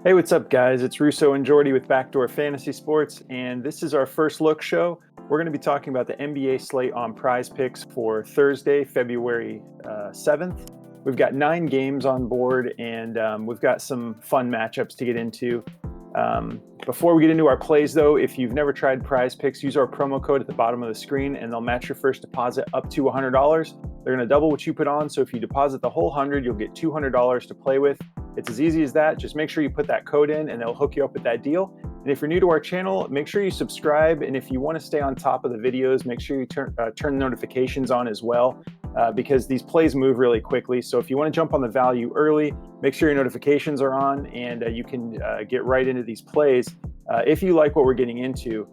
Hey, what's up, guys? It's Russo and Jordy with Backdoor Fantasy Sports, and this is our first look show. We're going to be talking about the NBA slate on Prize Picks for Thursday, February 7th. We've got 9 games on board, and we've got some fun matchups to get into. Before we get into our plays, though, if you've never tried Prize Picks, use our promo code at the bottom of the screen, and they'll match your first deposit up to $100. They're going to double what you put on, so if you deposit the whole 100, you'll get $200 to play with. It's as easy as that. Just make sure you put that code in and they'll hook you up with that deal. And if you're new to our channel, make sure you subscribe. And if you want to stay on top of the videos, make sure you turn notifications on as well, because these plays move really quickly. So if you want to jump on the value early, make sure your notifications are on and you can get right into these plays if you like what we're getting into.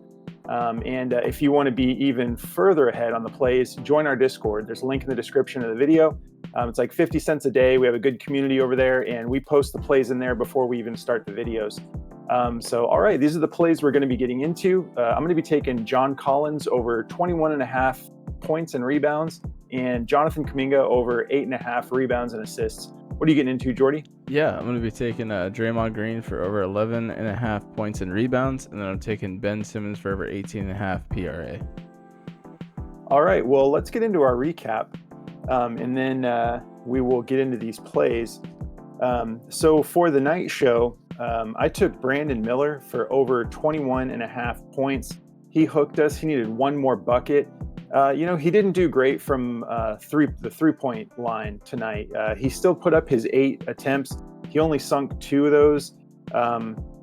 And if you want to be even further ahead on the plays, join our Discord. There's a link in the description of the video. It's like 50 cents a day. We have a good community over there, and we post the plays in there before we even start the videos. All right, these are the plays we're going to be getting into. I'm going to be taking John Collins over 21.5 points and rebounds, and Jonathan Kuminga over 8.5 rebounds and assists. What are you getting into, Jordy? Yeah, I'm going to be taking Draymond Green for over 11.5 points and rebounds, and then I'm taking Ben Simmons for over 18.5 PRA. All right, well, let's get into our recap, and then we will get into these plays. So for the night show, I took Brandon Miller for over 21.5 points. He hooked us. He needed one more bucket. He didn't do great from the three-point line tonight. He still put up his 8 attempts. He only sunk 2 of those.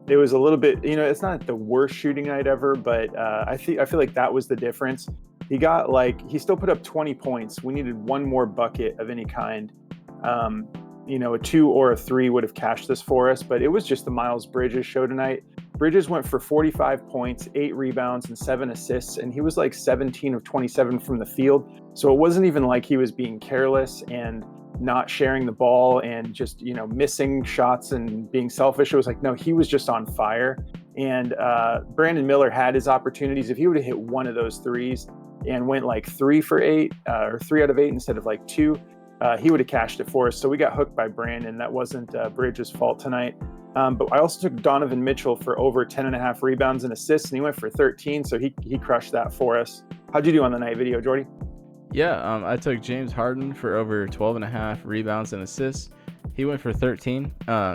It was a little bit, it's not the worst shooting night ever, but I feel like that was the difference. He still put up 20 points. We needed one more bucket of any kind. A 2 or a 3 would have cashed this for us, but it was just the Miles Bridges show tonight. Bridges went for 45 points, 8 rebounds, and 7 assists, and he was like 17 of 27 from the field. So it wasn't even like he was being careless and not sharing the ball and just, missing shots and being selfish. It was like, no, he was just on fire. And Brandon Miller had his opportunities. If he would have hit one of those threes and went like 3 for 8 or 3 out of 8 instead of like 2, he would have cashed it for us. So we got hooked by Brandon. That wasn't Bridges' fault tonight. But I also took Donovan Mitchell for over 10.5 rebounds and assists, and he went for 13. So he crushed that for us. How'd you do on the night video, Jordy? Yeah, I took James Harden for over 12.5 rebounds and assists. He went for 13.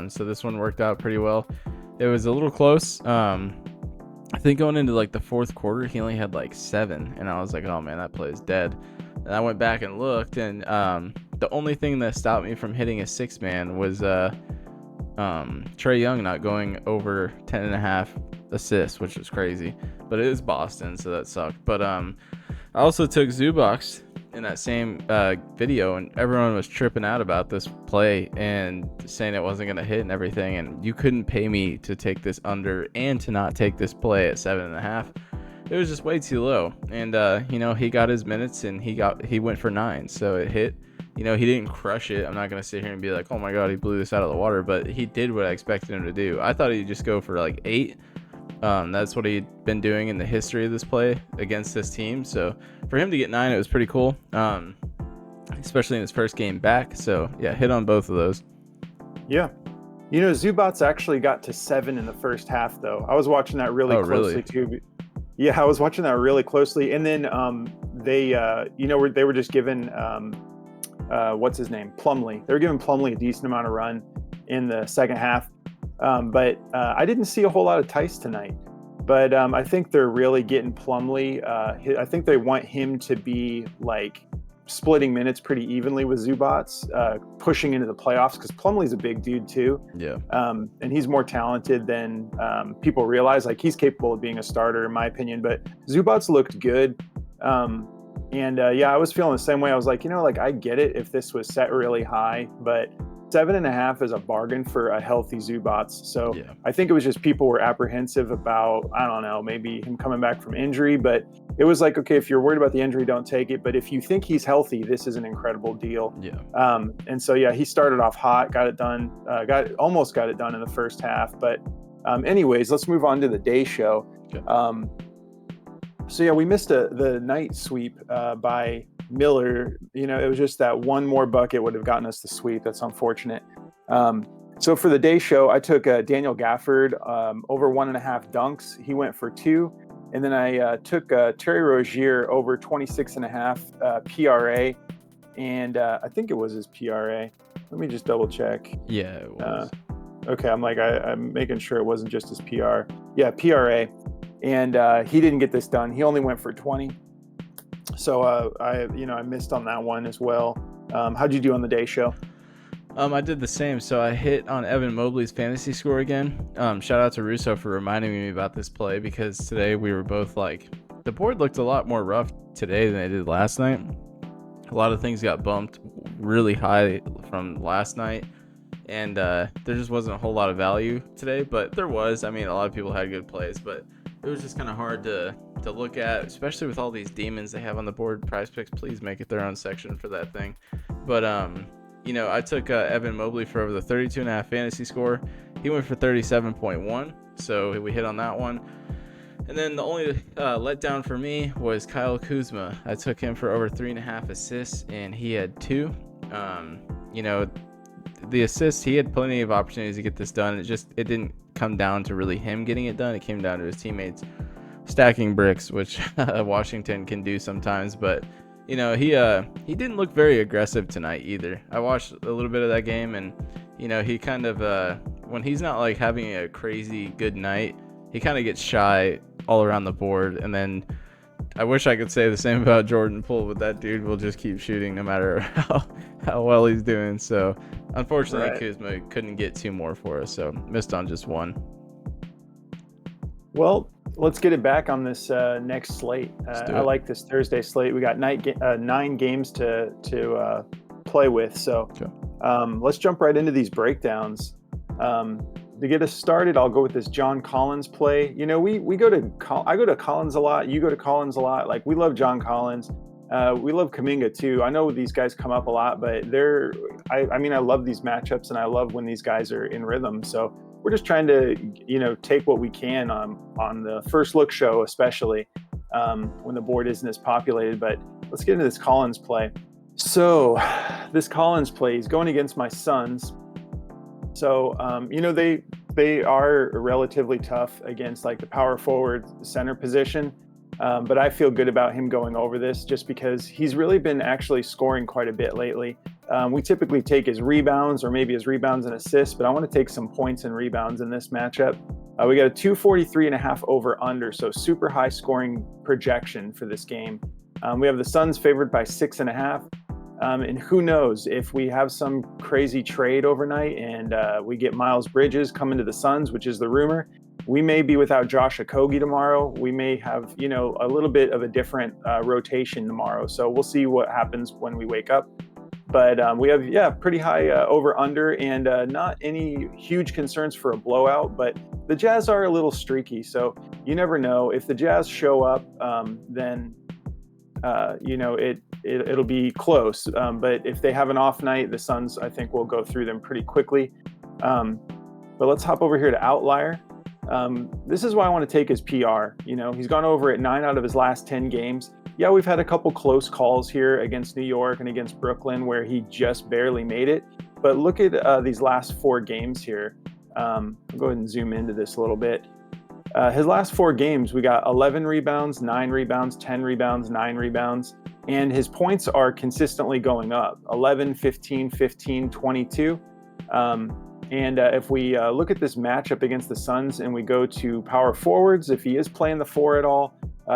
So this one worked out pretty well. It was a little close. I think going into like the fourth quarter, he only had like 7, and I was like, oh man, that play is dead. And I went back and looked, and the only thing that stopped me from hitting a 6-man was Trae Young not going over 10.5 assists, which was crazy. But it is Boston, so that sucked. But I also took Zubac in that same video, and everyone was tripping out about this play and saying it wasn't going to hit and everything. And you couldn't pay me to take this under and to not take this play at 7.5. It was just way too low. And he got his minutes and he went for 9, so it hit. He didn't crush it. I'm not going to sit here and be like, oh my God, he blew this out of the water, but he did what I expected him to do. I thought he'd just go for like 8. That's what he'd been doing in the history of this play against this team. So for him to get 9, it was pretty cool, especially in his first game back. So yeah, hit on both of those. Yeah. Zubac actually got to 7 in the first half, though. I was watching that really closely too. Yeah, I was watching that really closely. And then they were just giving what's his name? Plumlee. They were giving Plumlee a decent amount of run in the second half. But I didn't see a whole lot of Tice tonight. But I think they're really getting Plumlee. I think they want him to be like splitting minutes pretty evenly with Zubac, pushing into the playoffs, because Plumlee's a big dude too. Yeah. And he's more talented than people realize. Like, he's capable of being a starter, in my opinion. But Zubac looked good. I was feeling the same way. I was like, I get it if this was set really high, but 7.5 is a bargain for a healthy Zubac. So yeah. I think it was just people were apprehensive about, I don't know, maybe him coming back from injury, but it was like, okay, if you're worried about the injury, don't take it. But if you think he's healthy, this is an incredible deal. Yeah. He started off hot, got it done, almost got it done in the first half. But anyways, let's move on to the day show. Okay. We missed the night sweep by Miller. It was just that one more bucket would have gotten us the sweep. That's unfortunate. So for the day show, I took Daniel Gafford over 1.5 dunks. He went for 2. And then I took Terry Rozier over 26.5 PRA. And I think it was his PRA. Let me just double check. Yeah, it was. Okay, I'm making sure it wasn't just his PR. Yeah, PRA. And he didn't get this done. He only went for 20. So I missed on that one as well. How'd you do on the day show? I did the same. So I hit on Evan Mobley's fantasy score again. Shout out to Russo for reminding me about this play, because today we were both like, the board looked a lot more rough today than it did last night. A lot of things got bumped really high from last night, and there just wasn't a whole lot of value today, but there was. I mean, a lot of people had good plays, but it was just kind of hard to look at, especially with all these demons they have on the board. Prize Picks, please make it their own section for that thing. But I took Evan Mobley for over the 32.5 fantasy score. He went for 37.1, so we hit on that one. And then the only letdown for me was Kyle Kuzma. I took him for over 3.5 assists, and he had 2. The assists, he had plenty of opportunities to get this done. It didn't come down to really him getting it done. It came down to his teammates stacking bricks, which Washington can do sometimes. But he didn't look very aggressive tonight either. I watched a little bit of that game, and he kind of when he's not like having a crazy good night, he kind of gets shy all around the board. And then I wish I could say the same about Jordan Poole, but that dude will just keep shooting no matter how well he's doing. So unfortunately, right, Kuzma couldn't get 2 more for us, so missed on just 1. Well, let's get it back on this next slate. I like this Thursday slate. We got 9 games to play with. So let's jump right into these breakdowns. To get us started, I'll go with this John Collins play. I go to Collins a lot. You go to Collins a lot. Like, we love John Collins. We love Kuminga too. I know these guys come up a lot, but I love these matchups, and I love when these guys are in rhythm. So we're just trying to, take what we can on the first look show, especially when the board isn't as populated. But let's get into this Collins play. So this Collins play is going against my Suns. So, they are relatively tough against like the power forward center position. But I feel good about him going over this just because he's really been actually scoring quite a bit lately. We typically take his rebounds or maybe his rebounds and assists, but I want to take some points and rebounds in this matchup. We got a 243.5 over under, so super high scoring projection for this game. We have the Suns favored by 6.5. And who knows, if we have some crazy trade overnight and we get Miles Bridges coming to the Suns, which is the rumor, we may be without Josh Okogie tomorrow. We may have, a little bit of a different rotation tomorrow. So we'll see what happens when we wake up. But we have, pretty high over under, and not any huge concerns for a blowout. But the Jazz are a little streaky. So you never know. If the Jazz show up, then it'll be close. But if they have an off night, the Suns, I think, will go through them pretty quickly. But let's hop over here to Outlier. This is why I want to take his PR. He's gone over it 9 out of his last 10 games. Yeah, we've had a couple close calls here against New York and against Brooklyn where he just barely made it. But look at these last 4 games here. I'll go ahead and zoom into this a little bit. His last 4 games, we got 11 rebounds, 9 rebounds, 10 rebounds, 9 rebounds. And his points are consistently going up, 11, 15, 15, 22. And if we look at this matchup against the Suns and we go to power forwards, if he is playing the 4 at all,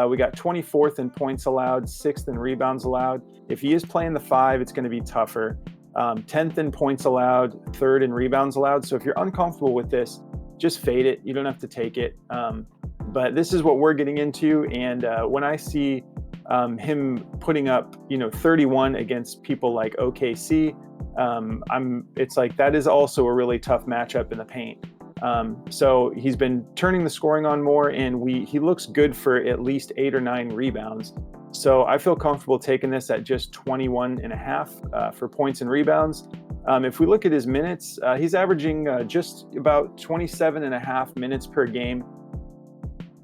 we got 24th in points allowed, 6th in rebounds allowed. If he is playing the 5, it's going to be tougher. 10th in points allowed, 3rd in rebounds allowed. So if you're uncomfortable with this, just fade it. You don't have to take it. But this is what we're getting into. And when I see him putting up, 31 against people like OKC, it's like that is also a really tough matchup in the paint. So he's been turning the scoring on more, and he looks good for at least 8 or 9 rebounds. So I feel comfortable taking this at just 21.5 for points and rebounds. If we look at his minutes, he's averaging just about 27.5 minutes per game.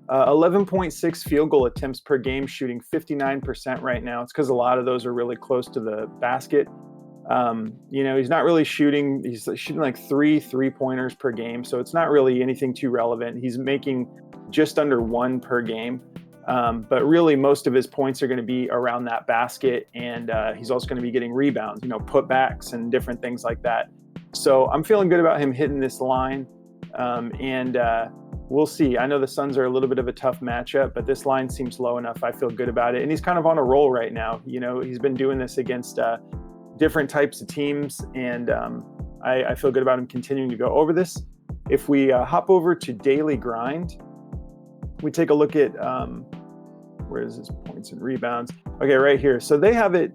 11.6 field goal attempts per game, shooting 59% right now. It's because a lot of those are really close to the basket. He's not really shooting. He's shooting like 3 3-pointers per game. So it's not really anything too relevant. He's making just under 1 per game. But really, most of his points are going to be around that basket. And he's also going to be getting rebounds, putbacks and different things like that. So I'm feeling good about him hitting this line. And we'll see. I know the Suns are a little bit of a tough matchup, but this line seems low enough. I feel good about it. And he's kind of on a roll right now. He's been doing this against different types of teams, and I feel good about him continuing to go over this. If we hop over to Daily Grind, we take a look at where is his points and rebounds. Okay, right here. So they have it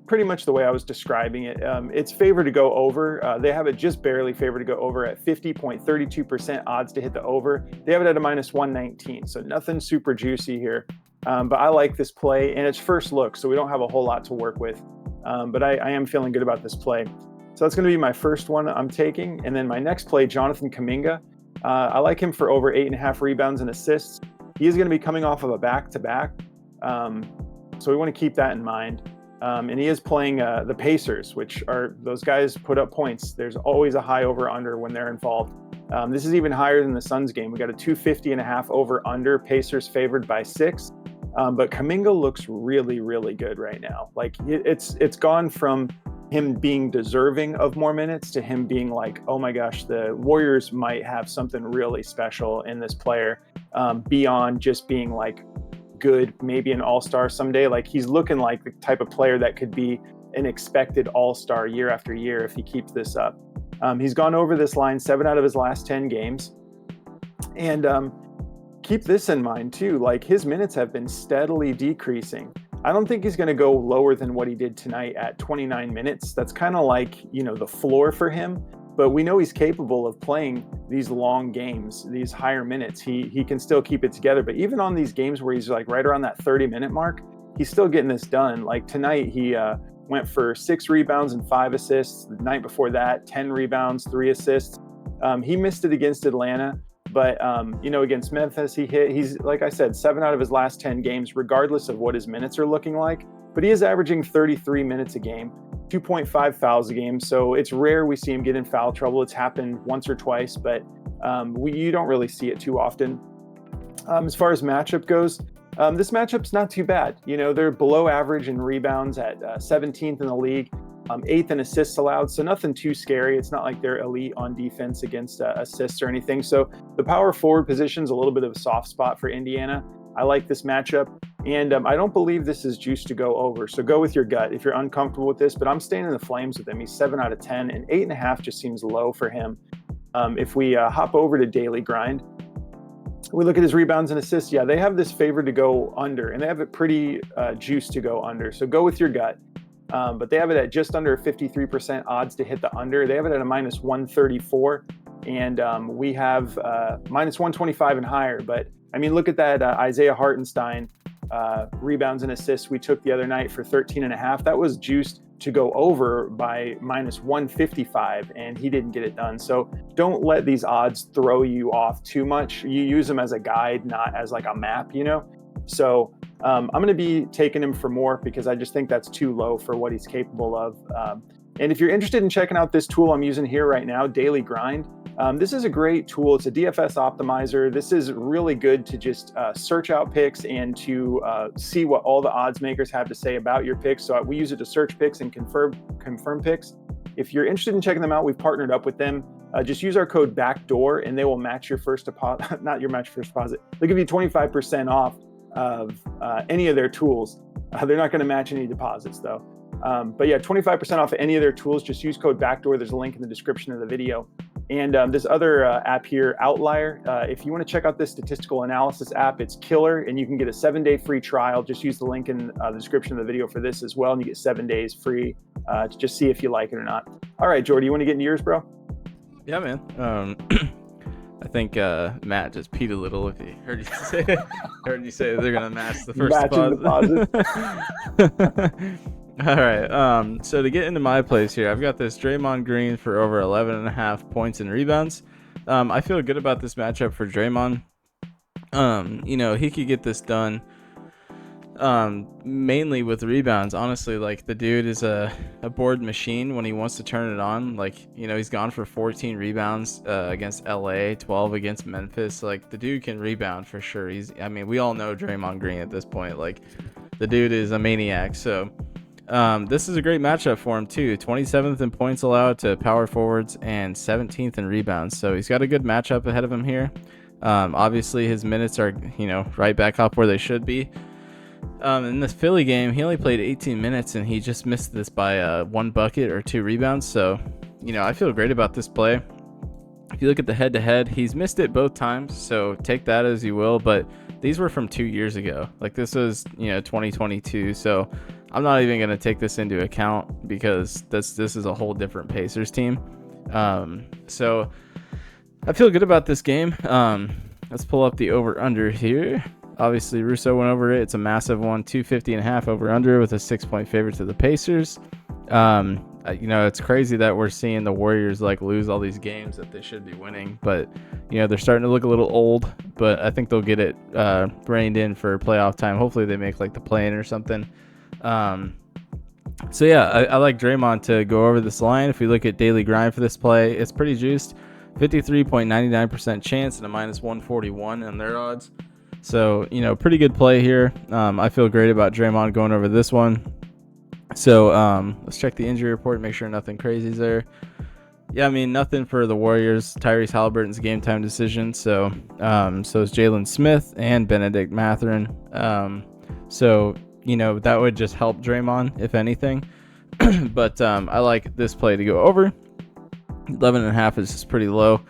pretty much the way I was describing it. It's favored to go over. They have it just barely favored to go over at 50.32% odds to hit the over. They have it at a -119, so nothing super juicy here. But I like this play, and it's first look, so we don't have a whole lot to work with. But I am feeling good about this play. So that's going to be my first one I'm taking. And then my next play, Jonathan Kuminga. I like him for over 8.5 rebounds and assists. He is going to be coming off of a back-to-back. So we want to keep that in mind. And he is playing the Pacers, which are those guys put up points. There's always a high over-under when they're involved. This is even higher than the Suns game. We got a 250.5 over-under. Pacers favored by 6. But Kuminga looks really, really good right now. Like it's gone from him being deserving of more minutes to him being like, oh my gosh, the Warriors might have something really special in this player, beyond just being like good, maybe an all-star someday. Like he's looking like the type of player that could be an expected all-star year after year if he keeps this up. He's gone over this line 7 out of his last 10 games. And keep this in mind too, like his minutes have been steadily decreasing. I don't think he's going to go lower than what he did tonight at 29 minutes. That's kind of like, the floor for him, but we know he's capable of playing these long games, these higher minutes. He can still keep it together, but even on these games where he's like right around that 30-minute mark, he's still getting this done. Like tonight, he went for 6 rebounds and 5 assists. The night before that, 10 rebounds, 3 assists. He missed it against Atlanta. But, against Memphis, he's, like I said, 7 out of his last 10 games, regardless of what his minutes are looking like. But he is averaging 33 minutes a game, 2.5 fouls a game. So it's rare we see him get in foul trouble. It's happened once or twice, but you don't really see it too often. As far as matchup goes, this matchup's not too bad. They're below average in rebounds at 17th in the league. 8th in assists allowed, so nothing too scary. It's not like they're elite on defense against assists or anything. So the power forward position's a little bit of a soft spot for Indiana. I like this matchup, and I don't believe this is juiced to go over. So go with your gut if you're uncomfortable with this, but I'm staying in the flames with him. He's 7 out of 10, and 8.5 just seems low for him. If we hop over to Daily Grind, we look at his rebounds and assists. Yeah, they have this favored to go under, and they have it pretty juiced to go under. So go with your gut. But they have it at just under 53% odds to hit the under. They have it at a -134, and we have -125 and higher. But I mean, look at that Isaiah Hartenstein rebounds and assists we took the other night for 13.5. That was juiced to go over by -155, and he didn't get it done. So don't let these odds throw you off too much. You use them as a guide, not as like a map, So I'm going to be taking him for more because I just think that's too low for what he's capable of. And if you're interested in checking out this tool I'm using here right now, Daily Grind, this is a great tool. It's a DFS optimizer. This is really good to just search out picks and to see what all the odds makers have to say about your picks. So we use it to search picks and confirm picks. If you're interested in checking them out, we've partnered up with them. Just use our code BACKDOOR and they will match your first deposit, not your match first deposit. They'll give you 25% off of any of their tools. They're not going to match any deposits though. But yeah, 25% off of any of their tools. Just use code BACKDOOR. There's a link in the description of the video. And this other app here, Outlier, if you want to check out this statistical analysis app, it's killer, and you can get a 7-day free trial. Just use the link in the description of the video for this as well, and you get 7 days free to just see if you like it or not. All right, Jordy, you want to get into yours, bro? Yeah, man. I think Matt just peed a little if he heard you say they're gonna match the first deposit. All right. So to get into my place here, I've got this Draymond Green for over 11.5 points and rebounds. I feel good about this matchup for Draymond. He could get this done Mainly with rebounds. Honestly, like the dude is a board machine when he wants to turn it on. Like, he's gone for 14 rebounds against LA, 12 against Memphis. Like the dude can rebound for sure. I mean, we all know Draymond Green at this point. Like the dude is a maniac. So this is a great matchup for him too. 27th in points allowed to power forwards and 17th in rebounds. So he's got a good matchup ahead of him here. Obviously his minutes are, right back up where they should be. In this Philly game, he only played 18 minutes and he just missed this by 1 bucket or 2 rebounds. So, I feel great about this play. If you look at the head-to-head, he's missed it both times. So take that as you will. But these were from 2 years ago. Like this was, 2022. So I'm not even going to take this into account because this is a whole different Pacers team. So I feel good about this game. Let's pull up the over-under here. Obviously, Russo went over it. It's a massive one, 250.5 over/under with a 6-point favorite to the Pacers. It's crazy that we're seeing the Warriors lose all these games that they should be winning, but they're starting to look a little old. But I think they'll get it reined in for playoff time. Hopefully, they make the play-in or something. So yeah, I like Draymond to go over this line. If we look at daily grind for this play, it's pretty juiced. 53.99% chance and a -141 on their odds. So, pretty good play here. I feel great about Draymond going over this one. So, let's check the injury report, make sure nothing crazy is there. Yeah, I mean, nothing for the Warriors. Tyrese Halliburton's game time decision. So is Jalen Smith and Benedict Mathurin. So, that would just help Draymond, if anything. But I like this play to go over. 11.5 is just pretty low.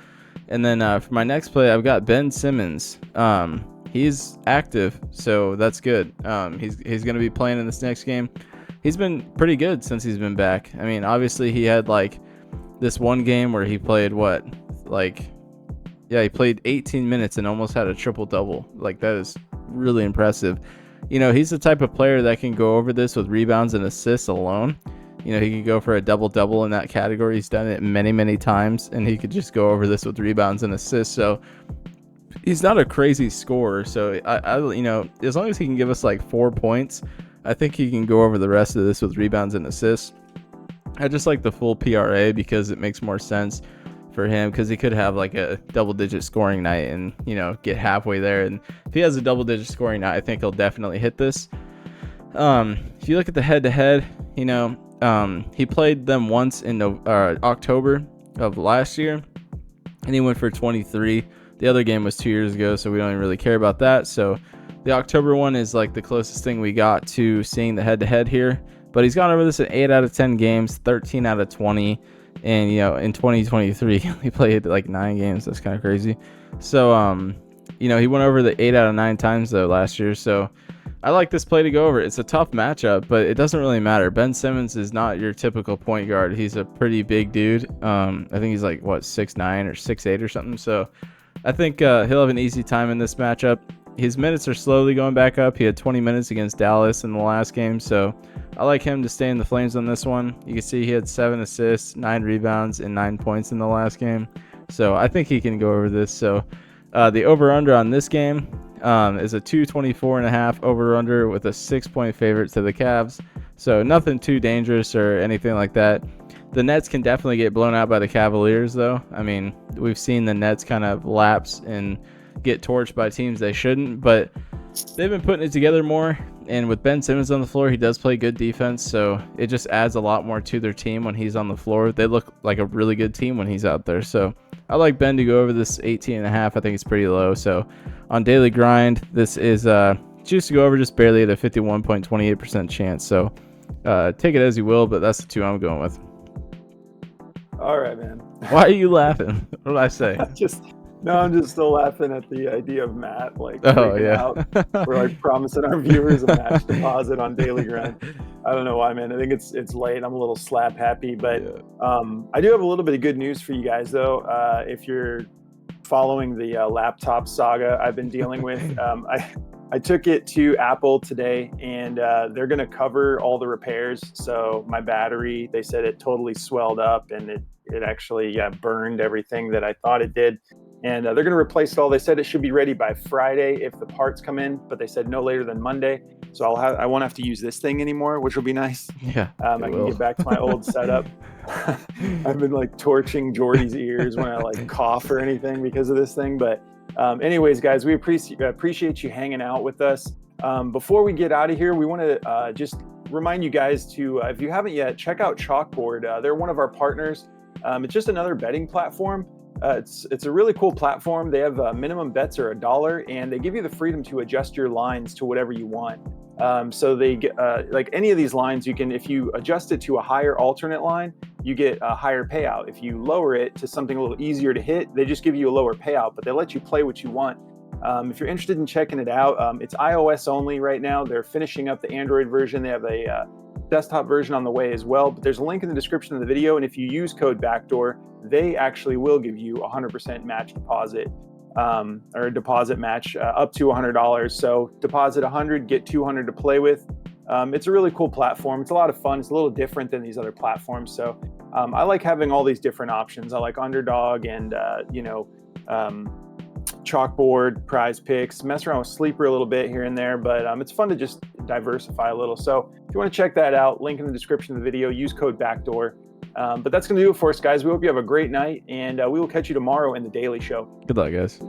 And then for my next play, I've got Ben Simmons. He's active, so that's good. He's going to be playing in this next game. He's been pretty good since he's been back. I mean, obviously he had this one game where he played he played 18 minutes and almost had a triple-double. That is really impressive. He's the type of player that can go over this with rebounds and assists alone. He could go for a double-double in that category. He's done it many, many times, and he could just go over this with rebounds and assists. So he's not a crazy scorer. So I as long as he can give us 4 points, I think he can go over the rest of this with rebounds and assists. I just like the full PRA because it makes more sense for him, because he could have a double-digit scoring night and get halfway there. And if he has a double-digit scoring night, I think he'll definitely hit this. If you look at the head-to-head, he played them once in October of last year, and he went for 23. The other game was 2 years ago, so we don't even really care about that. So the October one is the closest thing we got to seeing the head-to-head here. But he's gone over this in 8 out of 10 games, 13 out of 20. And, in 2023, he played 9 games. That's kind of crazy. So, he went over the 8 out of 9 times, though, last year. So I like this play to go over. It's a tough matchup, but it doesn't really matter. Ben Simmons is not your typical point guard. He's a pretty big dude. I think he's 6'9" or 6'8" or something. So I think he'll have an easy time in this matchup. His minutes are slowly going back up. He had 20 minutes against Dallas in the last game, so I like him to stay in the flames on this one. You can see he had 7 assists, 9 rebounds, and 9 points in the last game. So I think he can go over this. So the over-under on this game is a 224.5 over-under with a 6-point favorite to the Cavs. So nothing too dangerous or anything like that. The Nets can definitely get blown out by the Cavaliers, though. I mean, we've seen the Nets kind of lapse and get torched by teams they shouldn't, but they've been putting it together more. And with Ben Simmons on the floor, he does play good defense, so it just adds a lot more to their team when he's on the floor. They look like a really good team when he's out there. So I like Ben to go over this 18.5. I think it's pretty low. So on daily grind, this is juice to go over just barely at a 51.28% chance. So take it as you will, but that's the two I'm going with. All right, man. Why are you laughing? What did I say? I'm just still laughing at the idea of Matt out. We're promising our viewers a match deposit on daily grind. I don't know why, man. I think it's late. I'm a little slap happy, but I do have a little bit of good news for you guys though. If you're following the laptop saga I've been dealing with, I took it to Apple today, and they're going to cover all the repairs. So my battery, they said it totally swelled up, and it actually burned everything that I thought it did. and they're going to replace it all. They said it should be ready by Friday if the parts come in, but they said no later than Monday. So I won't have to use this thing anymore, which will be nice. Yeah, I can get back to my old setup. I've been like torching Jordy's ears when I like cough or anything because of this thing. But anyways, guys, we appreciate you hanging out with us. Before we get out of here, we want to just remind you guys to, if you haven't yet, check out Chalkboard. They're one of our partners. It's just another betting platform. It's a really cool platform. They have minimum bets are $1, and they give you the freedom to adjust your lines to whatever you want. So they get like any of these lines, you can, if you adjust it to a higher alternate line, you get a higher payout. If you lower it to something a little easier to hit, they just give you a lower payout, but they let you play what you want. If you're interested in checking it out, it's iOS only right now. They're finishing up the Android version. They have a desktop version on the way as well, but there's a link in the description of the video. And if you use code BACKDOOR, they actually will give you 100% match deposit, or deposit match up to $100. So deposit 100, get 200 to play with. It's a really cool platform. It's a lot of fun. It's a little different than these other platforms. So I like having all these different options. I like Underdog and, Chalkboard, Prize Picks, mess around with Sleeper a little bit here and there, but it's fun to just diversify a little. So if you want to check that out, link in the description of the video, use code BACKDOOR. But that's going to do it for us, guys. We hope you have a great night, and we will catch you tomorrow in the Daily Show. Good luck, guys.